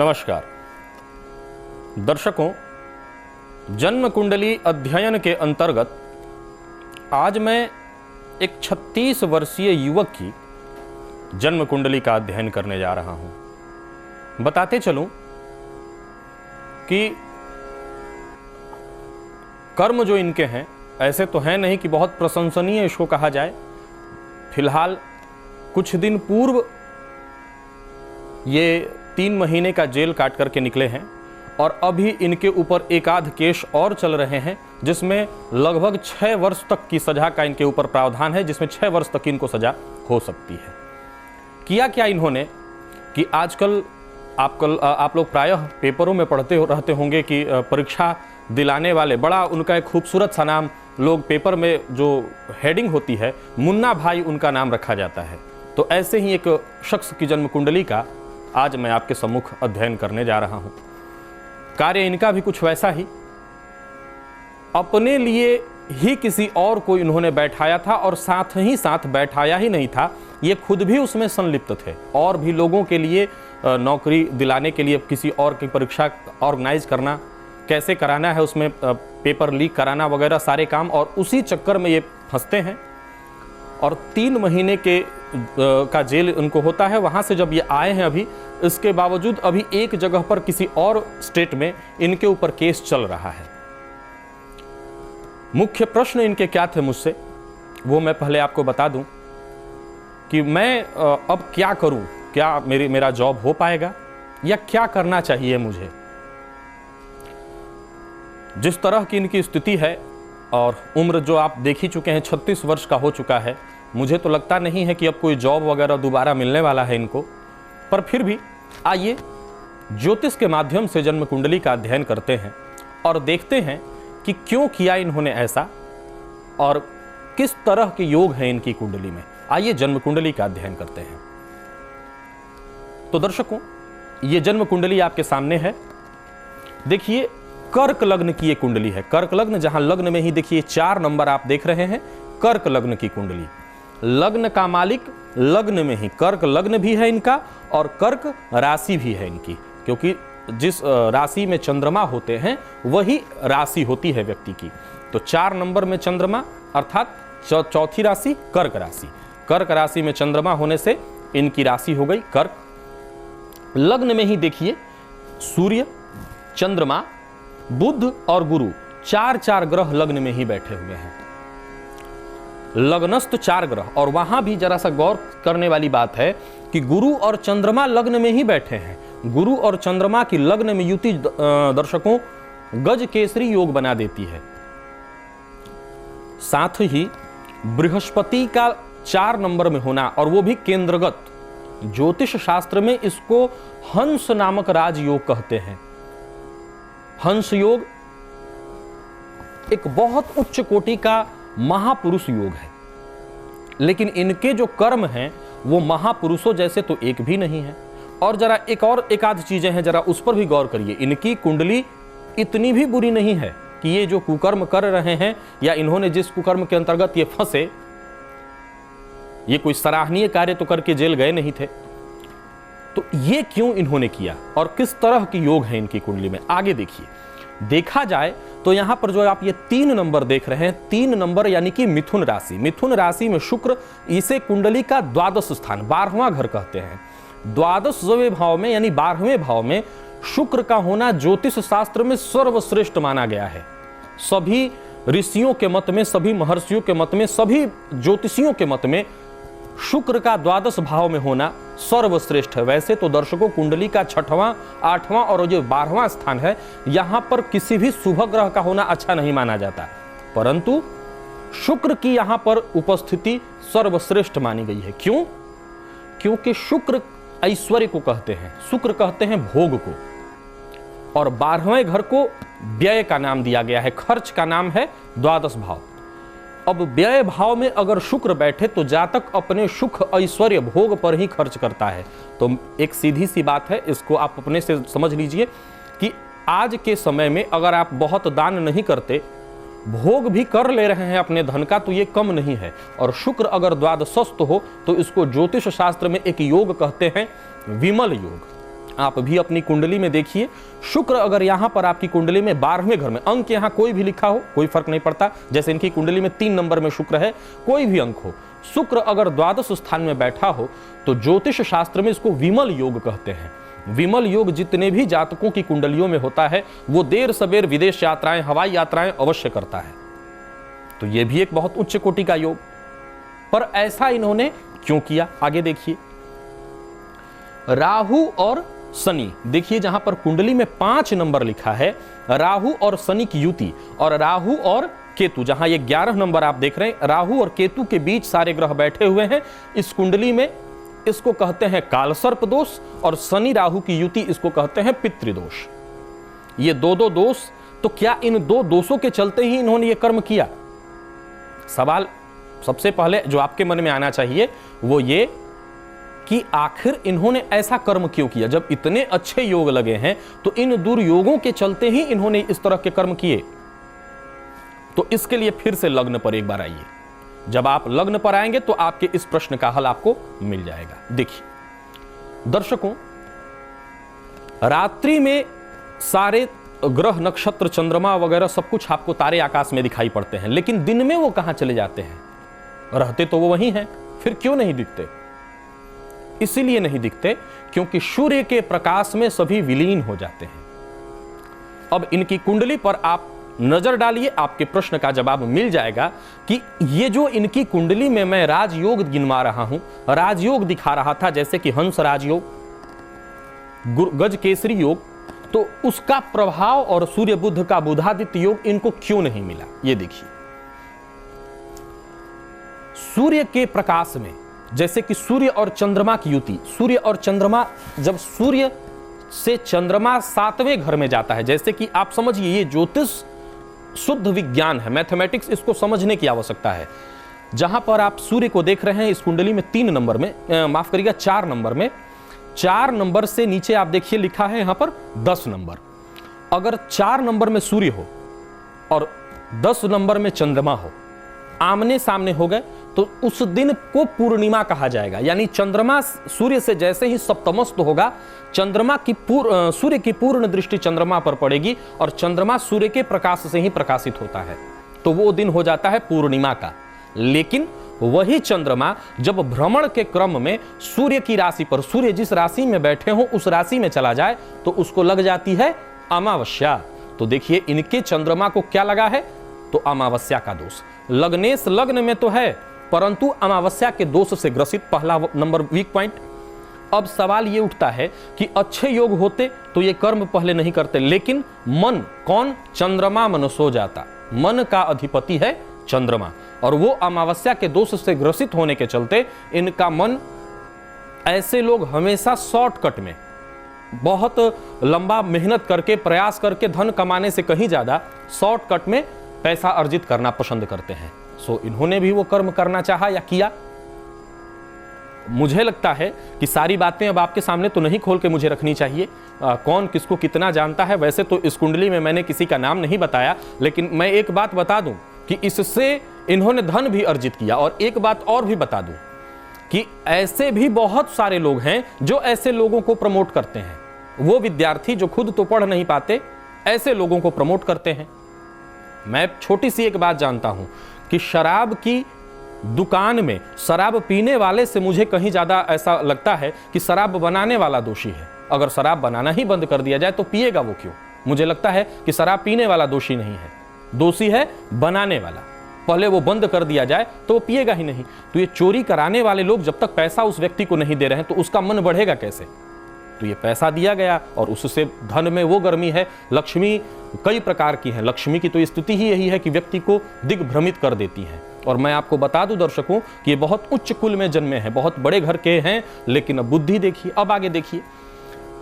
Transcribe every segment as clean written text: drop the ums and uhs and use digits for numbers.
नमस्कार दर्शकों, जन्म कुंडली अध्ययन के अंतर्गत आज मैं एक 36 वर्षीय युवक की जन्म कुंडली का अध्ययन करने जा रहा हूं। बताते चलूं कि कर्म जो इनके हैं ऐसे तो हैं नहीं कि बहुत प्रशंसनीय इसको कहा जाए। फिलहाल कुछ दिन पूर्व ये 3 महीने का जेल काट करके निकले हैं और अभी इनके ऊपर एक आध केस और चल रहे हैं जिसमें लगभग 6 वर्ष तक की सजा का इनके ऊपर प्रावधान है, जिसमें 6 वर्ष तक इनको सजा हो सकती है। किया क्या इन्होंने कि आजकल आप लोग प्रायः पेपरों में पढ़ते रहते होंगे कि परीक्षा दिलाने वाले, बड़ा उनका एक खूबसूरत सा नाम लोग पेपर में जो हेडिंग होती है, मुन्ना भाई उनका नाम रखा जाता है। तो ऐसे ही एक शख्स की जन्म कुंडली का आज मैं आपके सम्मुख अध्ययन करने जा रहा हूं। कार्य इनका भी कुछ वैसा ही, अपने लिए ही किसी और को इन्होंने बैठाया था और साथ ही साथ बैठाया ही नहीं था, ये खुद भी उसमें संलिप्त थे और भी लोगों के लिए नौकरी दिलाने के लिए किसी और की परीक्षा ऑर्गेनाइज करना, कैसे कराना है, उसमें पेपर लीक कराना वगैरह सारे काम, और उसी चक्कर में ये फंसते हैं। और 3 महीने का जेल इनको होता है। वहाँ से जब ये आए हैं अभी, इसके बावजूद अभी एक जगह पर किसी और स्टेट में इनके ऊपर केस चल रहा है। मुख्य प्रश्न इनके क्या थे मुझसे, वो मैं पहले आपको बता दूं कि मैं अब क्या करूं, क्या मेरा जॉब हो पाएगा या क्या करना चाहिए मुझे। जिस तरह की इनकी स्थिति है और उम्र जो आप देख ही चुके हैं, 36 वर्ष का हो चुका है, मुझे तो लगता नहीं है कि अब कोई जॉब वगैरह दोबारा मिलने वाला है इनको। पर फिर भी आइए ज्योतिष के माध्यम से जन्म कुंडली का अध्ययन करते हैं और देखते हैं कि क्यों किया इन्होंने ऐसा और किस तरह के योग हैं इनकी कुंडली में। आइए जन्म कुंडली का अध्ययन करते हैं। तो दर्शकों, ये जन्म कुंडली आपके सामने है। देखिए, कर्क लग्न की ये कुंडली है। कर्क लग्न, जहां लग्न में ही देखिए 4 नंबर आप देख रहे हैं, कर्क लग्न की कुंडली। लग्न का मालिक लग्न में ही, कर्क लग्न भी है इनका और कर्क राशि भी है इनकी, क्योंकि जिस राशि में चंद्रमा होते हैं वही राशि होती है व्यक्ति की। तो 4 नंबर में चंद्रमा, अर्थात चौथी राशि कर्क राशि। कर्क राशि में चंद्रमा होने से इनकी राशि हो गई कर्क। लग्न में ही देखिए सूर्य, चंद्रमा, बुध और गुरु, 4 ग्रह लग्न में ही बैठे हुए हैं। लग्नस्थ 4 ग्रह, और वहां भी जरा सा गौर करने वाली बात है कि गुरु और चंद्रमा लग्न में ही बैठे हैं। गुरु और चंद्रमा की लग्न में युति दर्शकों गज केसरी योग बना देती है। साथ ही बृहस्पति का 4 नंबर में होना, और वो भी केंद्रगत, ज्योतिष शास्त्र में इसको हंस नामक राजयोग कहते हैं। हंस योग एक बहुत उच्च कोटि का महापुरुष योग है, लेकिन इनके जो कर्म हैं वो महापुरुषों जैसे तो एक भी नहीं है। और जरा एक आध चीजें हैं, जरा उस पर भी गौर करिए। इनकी कुंडली इतनी भी बुरी नहीं है कि ये जो कुकर्म कर रहे हैं या इन्होंने जिस कुकर्म के अंतर्गत ये फंसे, ये कोई सराहनीय कार्य तो करके जेल गए नहीं थे। तो ये क्यों इन्होंने किया और किस तरह के योग हैं इनकी कुंडली में, आगे देखिए। देखा जाए तो यहां पर जो आप ये 3 नंबर देख रहे हैं, 3 नंबर यानी कि मिथुन राशि। मिथुन राशि में शुक्र, इसे कुंडली का 12वां स्थान, 12वां घर कहते हैं। 12वें भाव में यानी 12वें भाव में शुक्र का होना ज्योतिष शास्त्र में सर्वश्रेष्ठ माना गया है। सभी ऋषियों के मत में, सभी महर्षियों के मत में, सभी ज्योतिषियों के मत में शुक्र का 12 भाव में होना सर्वश्रेष्ठ है। वैसे तो दर्शकों कुंडली का 6वां, 8वां और जो 12वां स्थान है, यहां पर किसी भी शुभ ग्रह का होना अच्छा नहीं माना जाता, परंतु शुक्र की यहां पर उपस्थिति सर्वश्रेष्ठ मानी गई है। क्यों? क्योंकि शुक्र ऐश्वर्य को कहते हैं, शुक्र कहते हैं भोग को, और 12वें घर को व्यय का नाम दिया गया है, खर्च का नाम है 12 भाव। अब व्यय भाव में अगर शुक्र बैठे तो जातक अपने सुख ऐश्वर्य भोग पर ही खर्च करता है। तो एक सीधी सी बात है, इसको आप अपने से समझ लीजिए कि आज के समय में अगर आप बहुत दान नहीं करते, भोग भी कर ले रहे हैं अपने धन का, तो ये कम नहीं है। और शुक्र अगर द्वादशस्थ हो तो इसको ज्योतिष शास्त्र में एक योग कहते हैं, विमल योग। आप भी अपनी कुंडली में देखिए, शुक्र अगर यहां पर आपकी कुंडली में 12वें घर में, अंक यहां कोई भी लिखा हो कोई फर्क नहीं पड़ता, जैसे इनकी कुंडली में 3 नंबर में शुक्र है, कोई भी अंक हो, शुक्र अगर द्वादश स्थान में बैठा हो तो ज्योतिष शास्त्र में इसको विमल योग कहते हैं। विमल योग जितने भी जातकों की कुंडलियों में होता है वो देर सबेर विदेश यात्राएं, हवाई यात्राएं अवश्य करता है। तो यह भी एक बहुत उच्च कोटि का योग। पर ऐसा इन्होंने क्यों किया, आगे देखिए। राहु और शनि, देखिए जहां पर कुंडली में 5 नंबर लिखा है, राहु और शनि की युति, और राहु और केतु, जहां ये 11 नंबर आप देख रहे हैं, राहु और केतु के बीच सारे ग्रह बैठे हुए हैं इस कुंडली में। इसको कहते हैं कालसर्प दोष, और शनि राहु की युति इसको कहते हैं पितृदोष। ये दो दोष, तो क्या इन 2 दोषों के चलते ही इन्होंने ये कर्म किया? सवाल सबसे पहले जो आपके मन में आना चाहिए वो ये कि आखिर इन्होंने ऐसा कर्म क्यों किया? जब इतने अच्छे योग लगे हैं तो इन दुर्योगों के चलते ही इन्होंने इस तरह के कर्म किए। तो इसके लिए फिर से लग्न पर एक बार आइए। जब आप लग्न पर आएंगे तो आपके इस प्रश्न का हल आपको मिल जाएगा। देखिए दर्शकों, रात्रि में सारे ग्रह, नक्षत्र, चंद्रमा वगैरह सब कुछ आपको तारे आकाश में दिखाई पड़ते हैं, लेकिन दिन में वो कहां चले जाते हैं? रहते तो वो वहीं हैं, फिर क्यों नहीं दिखते? इसीलिए नहीं दिखते क्योंकि सूर्य के प्रकाश में सभी विलीन हो जाते हैं। अब इनकी कुंडली पर आप नजर डालिए, आपके प्रश्न का जवाब मिल जाएगा कि ये जो इनकी कुंडली में मैं राजयोग गिनवा रहा हूं, राजयोग दिखा रहा था, जैसे कि हंस राजयोग, गज केसरी योग, तो उसका प्रभाव और सूर्य बुध का बुधादित्य योग इनको क्यों नहीं मिला? ये देखिए, सूर्य के प्रकाश में, जैसे कि सूर्य और चंद्रमा की युति, सूर्य और चंद्रमा, जब सूर्य से चंद्रमा 7वें घर में जाता है, जैसे कि आप समझिए ये ज्योतिष शुद्ध विज्ञान है, मैथमेटिक्स, इसको समझने की आवश्यकता है। जहां पर आप सूर्य को देख रहे हैं इस कुंडली में 3 नंबर में, माफ करिएगा 4 नंबर में, 4 नंबर से नीचे आप देखिए लिखा है यहां पर 10 नंबर। अगर 4 नंबर में सूर्य हो और 10 नंबर में चंद्रमा हो, आमने सामने हो गए, तो उस दिन को पूर्णिमा कहा जाएगा। यानी चंद्रमा सूर्य से जैसे ही सप्तमस्त होगा, चंद्रमा की सूर्य की पूर्ण दृष्टि चंद्रमा पर पड़ेगी और चंद्रमा सूर्य के प्रकाश से ही प्रकाशित होता है, तो वो दिन हो जाता है पूर्णिमा का। लेकिन वही चंद्रमा जब भ्रमण के क्रम में सूर्य की राशि पर, सूर्य जिस राशि में बैठे हो उस राशि में चला जाए तो उसको लग जाती है अमावस्या। तो देखिए इनके चंद्रमा को क्या लगा है? तो अमावस्या का दोष। लग्नेश लग्न में तो है, परंतु अमावस्या के दोष से ग्रसित, पहला नंबर वीक पॉइंट। अब सवाल ये उठता है कि अच्छे योग होते तो ये कर्म पहले नहीं करते, लेकिन मन, कौन? चंद्रमा मनसो जाता, मन का अधिपति है चंद्रमा, और वो अमावस्या के दोष से ग्रसित होने के चलते इनका मन, ऐसे लोग हमेशा शॉर्टकट में, बहुत लंबा मेहनत करके, प्रयास करके धन कमाने से कहीं ज्यादा शॉर्टकट में पैसा अर्जित करना पसंद करते हैं। सो इन्होंने भी वो कर्म करना चाहा या किया। मुझे लगता है कि सारी बातें अब आपके सामने तो नहीं खोल के मुझे रखनी चाहिए, कौन किसको कितना जानता है। वैसे तो इस कुंडली में मैंने किसी का नाम नहीं बताया, लेकिन मैं एक बात बता दूं कि इससे इन्होंने धन भी अर्जित किया। और एक बात और भी बता दूं कि ऐसे भी बहुत सारे लोग हैं जो ऐसे लोगों को प्रमोट करते हैं। वो विद्यार्थी जो खुद तो पढ़ नहीं पाते, ऐसे लोगों को प्रमोट करते हैं। मैं छोटी सी एक बात जानता हूं कि शराब की दुकान में शराब पीने वाले से मुझे कहीं ज्यादा ऐसा लगता है कि शराब बनाने वाला दोषी है। अगर शराब बनाना ही बंद कर दिया जाए तो पिएगा वो क्यों? मुझे लगता है कि शराब पीने वाला दोषी नहीं है, दोषी है बनाने वाला। पहले वो बंद कर दिया जाए तो वो पिएगा ही नहीं। तो ये चोरी कराने वाले लोग जब तक पैसा उस व्यक्ति को नहीं दे रहे हैं तो उसका मन बढ़ेगा कैसे? तो ये पैसा दिया गया और उससे धन में वो गर्मी है। लक्ष्मी कई प्रकार की है, लक्ष्मी की तो स्थिति ही यही है कि व्यक्ति को दिग्भ्रमित कर देती है। और मैं आपको बता दूं दर्शकों कि ये बहुत उच्च कुल में जन्मे हैं, बहुत बड़े घर के हैं, लेकिन अब बुद्धि देखिए। अब आगे देखिए,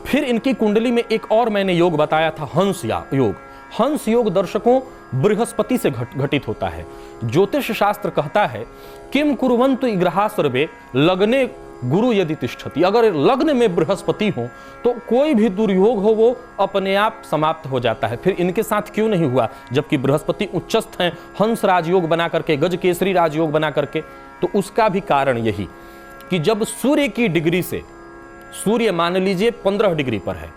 फिर इनकी कुंडली में एक और मैंने योग बताया था, हंस योग। हंस योग दर्शकों बृहस्पति से घटित होता है। ज्योतिष शास्त्र कहता है किम कुर्वन्तु ग्रहा सर्वे लग्ने गुरु यदि तिष्ठति। अगर लग्न में बृहस्पति हो तो कोई भी दुर्योग हो वो अपने आप समाप्त हो जाता है। फिर इनके साथ क्यों नहीं हुआ जबकि बृहस्पति उच्चस्थ हैं, हंस राजयोग बना करके, गज केसरी राजयोग बना करके? तो उसका भी कारण यही कि जब सूर्य की डिग्री से सूर्य मान लीजिए 15 डिग्री पर है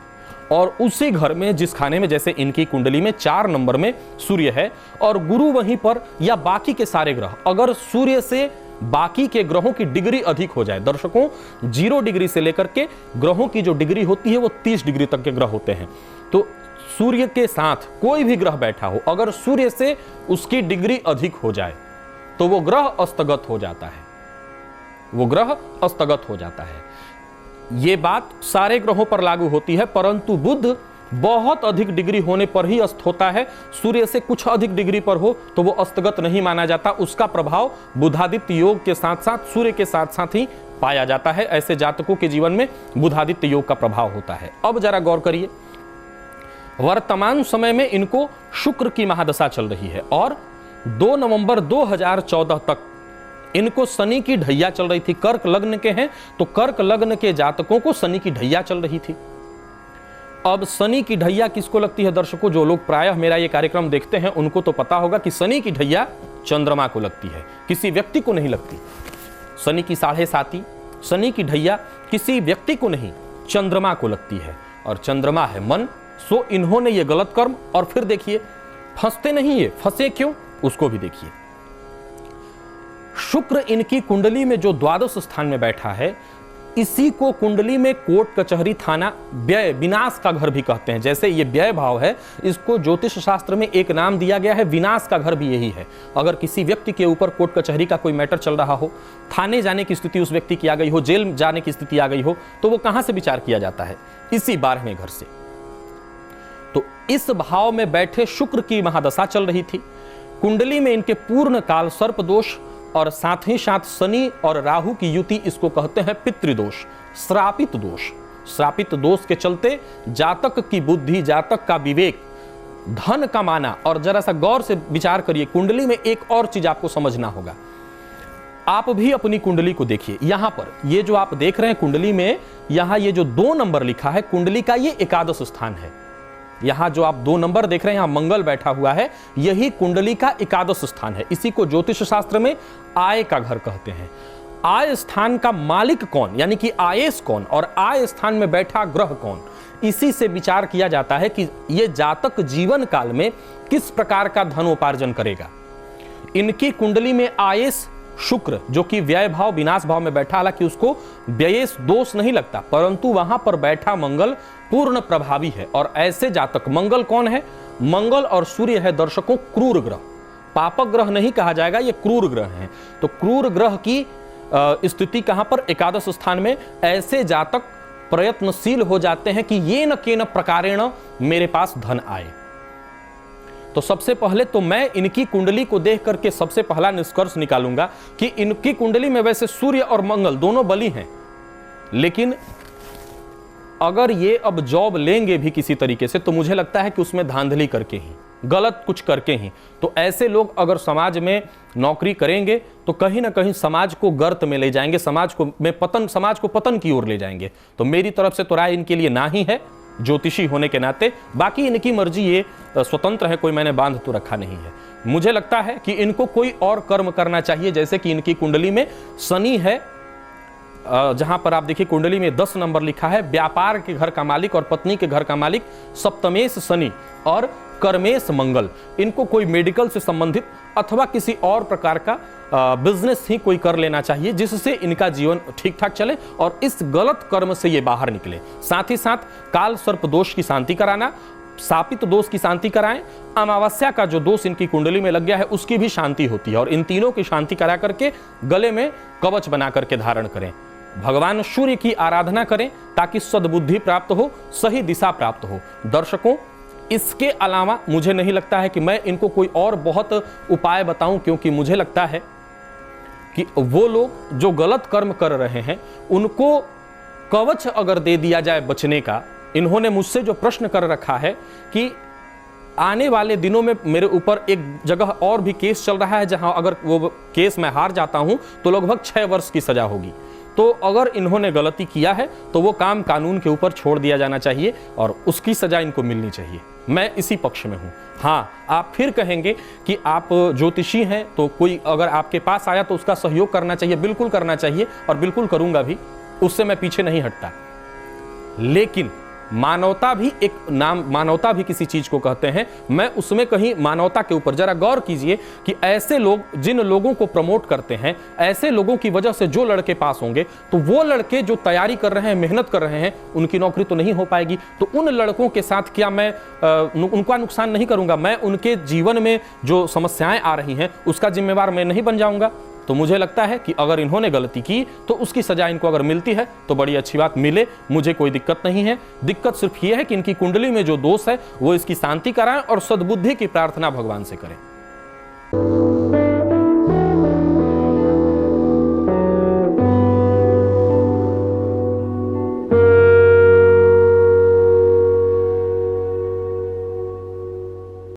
और उसी घर में जिस खाने में, जैसे इनकी कुंडली में 4 नंबर में सूर्य है और गुरु वहीं पर, या बाकी के सारे ग्रह, अगर सूर्य से बाकी के ग्रहों की डिग्री अधिक हो जाए, दर्शकों 0 डिग्री से लेकर के ग्रहों की जो डिग्री होती है वो 30 डिग्री तक के ग्रह होते हैं, तो सूर्य के साथ कोई भी ग्रह बैठा हो, अगर सूर्य से उसकी डिग्री अधिक हो जाए तो वो ग्रह अस्तगत हो जाता है, वो ग्रह अस्तगत हो जाता है। ये बात सारे ग्रहों पर लागू होती है, परंतु बुध बहुत अधिक डिग्री होने पर ही अस्त होता है। सूर्य से कुछ अधिक डिग्री पर हो तो वो अस्तगत नहीं माना जाता, उसका प्रभाव बुधादित्य योग के साथ साथ सूर्य के साथ साथ ही पाया जाता है। ऐसे जातकों के जीवन में बुधादित्य योग का प्रभाव होता है। अब जरा गौर करिए, वर्तमान समय में इनको शुक्र की महादशा चल रही है और 2 नवंबर 2014 तक इनको शनि की ढैया चल रही थी। कर्क लग्न के हैं तो कर्क लग्न के जातकों को शनि की ढैया चल रही थी। अब शनि की ढैया किसको लगती है दर्शकों? जो लोग प्रायः मेरा ये कार्यक्रम देखते हैं उनको तो पता होगा कि शनि की ढैया चंद्रमा को लगती है, किसी व्यक्ति को नहीं लगती। शनि की 7.5 शनि की ढैया किसी व्यक्ति को नहीं, चंद्रमा को लगती है और चंद्रमा है मन। सो इन्होंने ये गलत कर्म, और फिर देखिए फंसते नहीं, ये फंसे क्यों उसको भी देखिए। शुक्र इनकी कुंडली में जो द्वादश स्थान में बैठा है, इसी को कुंडली में कोर्ट कचहरी थाना व्यय विनाश का घर भी कहते हैं। जैसे ये व्यय भाव है, इसको ज्योतिष शास्त्र में एक नाम दिया गया है, विनाश का घर भी यही है। अगर किसी व्यक्ति के ऊपर कोर्ट कचहरी का कोई मैटर चल रहा हो, थाने जाने की स्थिति उस व्यक्ति की आ गई हो, जेल जाने की स्थिति आ गई हो, तो वो कहां से विचार किया जाता है? इसी 12वें घर से। तो इस भाव में बैठे शुक्र की महादशा चल रही थी। कुंडली में इनके पूर्ण काल सर्प दोष और साथ ही साथ शनि और राहु की युति, इसको कहते हैं पितृदोष, श्रापित दोष। श्रापित दोष के चलते जातक की बुद्धि, जातक का विवेक, धन कमाना, और जरा सा गौर से विचार करिए, कुंडली में एक और चीज आपको समझना होगा। आप भी अपनी कुंडली को देखिए, यहां पर ये जो आप देख रहे हैं कुंडली में, यहां ये जो 2 नंबर लिखा है, कुंडली का ये एकादश स्थान है। यहां जो आप 2 नंबर देख रहे हैं, यहां मंगल बैठा हुआ है, यही कुंडली का एकादश स्थान है। इसी को ज्योतिष शास्त्र में आय का घर कहते हैं। आय स्थान का मालिक कौन, यानी कि आयेश कौन, और आय स्थान में बैठा ग्रह कौन, इसी से विचार किया जाता है कि यह जातक जीवन काल में किस प्रकार का धनोपार्जन करेगा। इनकी कुंडली में आयेश शुक्र, जो कि व्यय भाव विनाश भाव में बैठा, हालांकि उसको व्ययेश दोष नहीं लगता, परंतु वहां पर बैठा मंगल पूर्ण प्रभावी है। और ऐसे जातक, मंगल कौन है? मंगल और सूर्य है दर्शकों क्रूर ग्रह, पापक ग्रह नहीं कहा जाएगा, ये क्रूर ग्रह हैं। तो क्रूर ग्रह की स्थिति कहां पर? एकादश स्थान में। ऐसे जातक प्रयत्नशील हो जाते हैं कि ये न केन प्रकारेण मेरे पास धन आए। तो सबसे पहले तो मैं इनकी कुंडली को देख करके सबसे पहला निष्कर्ष निकालूंगा कि इनकी कुंडली में वैसे सूर्य और मंगल दोनों बली हैं, लेकिन अगर ये अब जॉब लेंगे भी किसी तरीके से, तो मुझे लगता है कि उसमें धांधली करके ही, गलत कुछ करके ही। तो ऐसे लोग अगर समाज में नौकरी करेंगे तो कहीं ना कहीं समाज को गर्त में ले जाएंगे, समाज को पतन की ओर ले जाएंगे। तो मेरी तरफ से तो राय इनके लिए ना ही है, ज्योतिषी होने के नाते। बाकी इनकी मर्जी, ये स्वतंत्र है, कोई मैंने बांध तो रखा नहीं है। मुझे लगता है कि इनको कोई और कर्म करना चाहिए। जैसे कि इनकी कुंडली में शनि है, जहां पर आप देखिए कुंडली में 10 नंबर लिखा है, व्यापार के घर का मालिक और पत्नी के घर का मालिक सप्तमेश शनि और कर्मेश मंगल। इनको कोई मेडिकल से संबंधित अथवा किसी और प्रकार का बिजनेस ही कोई कर लेना चाहिए, जिससे इनका जीवन ठीक ठाक चले और इस गलत कर्म से ये बाहर निकले। साथ ही साथ काल सर्प दोष की शांति कराना, शापित दोष की शांति कराएं, अमावस्या का जो दोष इनकी कुंडली में लग गया है उसकी भी शांति होती है, और इन तीनों की शांति करा करके गले में कवच बना करके धारण करें। भगवान सूर्य की आराधना करें ताकि सद्बुद्धि प्राप्त हो, सही दिशा प्राप्त हो। दर्शकों, इसके अलावा मुझे नहीं लगता है कि मैं इनको कोई और बहुत उपाय बताऊं, क्योंकि मुझे लगता है कि वो लोग जो गलत कर्म कर रहे हैं उनको कवच अगर दे दिया जाए बचने का। इन्होंने मुझसे जो प्रश्न कर रखा है कि आने वाले दिनों में मेरे ऊपर एक जगह और भी केस चल रहा है, जहां अगर वो केस मैं हार जाता हूं तो लगभग 6 वर्ष की सजा होगी। तो अगर इन्होंने गलती किया है तो वो काम कानून के ऊपर छोड़ दिया जाना चाहिए और उसकी सजा इनको मिलनी चाहिए। मैं इसी पक्ष में हूं। हाँ, आप फिर कहेंगे कि आप ज्योतिषी हैं, तो कोई अगर आपके पास आया तो उसका सहयोग करना चाहिए। बिल्कुल करना चाहिए और बिल्कुल करूंगा भी, उससे मैं पीछे नहीं हटता। लेकिन मानवता भी एक नाम, मानवता भी किसी चीज को कहते हैं। मैं उसमें कहीं मानवता के ऊपर जरा गौर कीजिए कि ऐसे लोग, जिन लोगों को प्रमोट करते हैं, ऐसे लोगों की वजह से जो लड़के पास होंगे, तो वो लड़के जो तैयारी कर रहे हैं, मेहनत कर रहे हैं, उनकी नौकरी तो नहीं हो पाएगी। तो उन लड़कों के साथ क्या मैं उनका नुकसान नहीं करूंगा? मैं उनके जीवन में जो समस्याएं आ रही हैं उसका जिम्मेवार मैं नहीं बन जाऊंगा? तो मुझे लगता है कि अगर इन्होंने गलती की तो उसकी सजा इनको अगर मिलती है तो बड़ी अच्छी बात, मिले, मुझे कोई दिक्कत नहीं है। दिक्कत सिर्फ ये है कि इनकी कुंडली में जो दोष है वो इसकी शांति कराएं और सद्बुद्धि की प्रार्थना भगवान से करें।